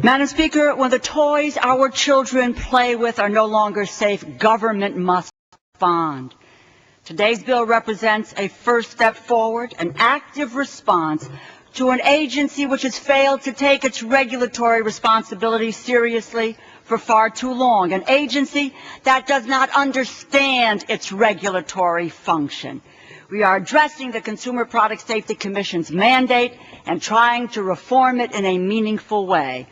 Madam Speaker, when the toys our children play with are no longer safe, government must respond. Today's bill represents a first step forward, an active response to an agency which has failed to take its regulatory responsibilities seriously for far too long, an agency that does not understand its regulatory function. We are addressing the Consumer Product Safety Commission's mandate and trying to reform it in a meaningful way.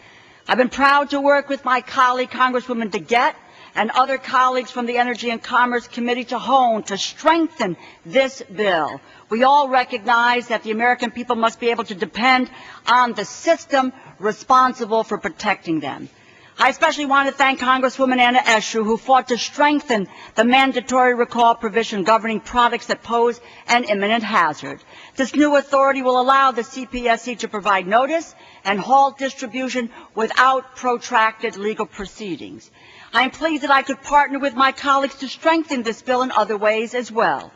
I've been proud to work with my colleague, Congresswoman DeGette, and other colleagues from the Energy and Commerce Committee to strengthen this bill. We all recognize that the American people must be able to depend on the system responsible for protecting them. I especially want to thank Congresswoman Anna Eshoo, who fought to strengthen the mandatory recall provision governing products that pose an imminent hazard. This new authority will allow the CPSC to provide notice and halt distribution without protracted legal proceedings. I am pleased that I could partner with my colleagues to strengthen this bill in other ways as well,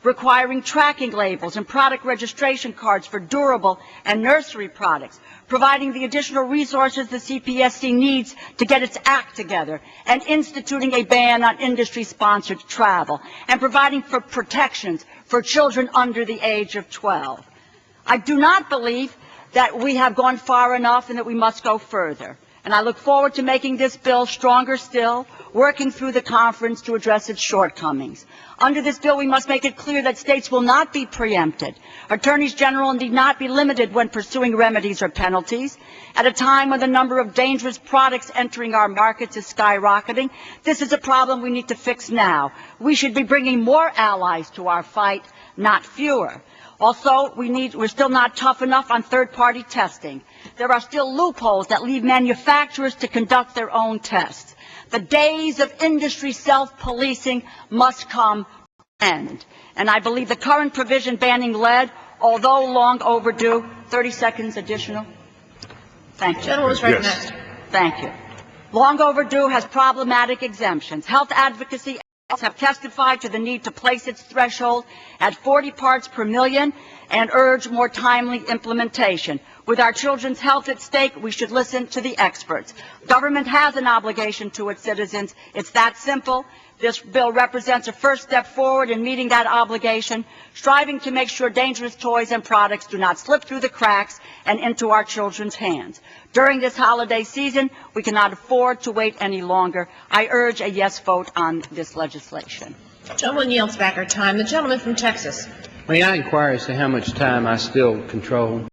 requiring tracking labels and product registration cards for durable and nursery products, providing the additional resources the CPSC needs to get its act together, and instituting a ban on industry-sponsored travel, and providing for protections for children under the age of 12. I do not believe that we have gone far enough and that we must go further. And I look forward to making this bill stronger still, working through the conference to address its shortcomings. Under this bill, we must make it clear that states will not be preempted. Attorneys general need not be limited when pursuing remedies or penalties. At a time when the number of dangerous products entering our markets is skyrocketing, this is a problem we need to fix now. We should be bringing more allies to our fight, not fewer. Also, we're still not tough enough on third-party testing. There are still loopholes that leave manufacturers to conduct their own tests. The days of industry self-policing must come to an end. And I believe the current provision banning lead, although long overdue, 30 seconds additional. Thank you. Gentleman is recognized. Yes. Thank you. Long overdue has problematic exemptions. Health advocacy have testified to the need to place its threshold at 40 parts per million and urge more timely implementation. With our children's health at stake, we should listen to the experts. Government has an obligation to its citizens. It's that simple. This bill represents a first step forward in meeting that obligation, striving to make sure dangerous toys and products do not slip through the cracks and into our children's hands. During this holiday season, we cannot afford to wait any longer. I urge a yes vote on this legislation. The gentleman yields back our time. The gentleman from Texas. May I inquire as to how much time I still control?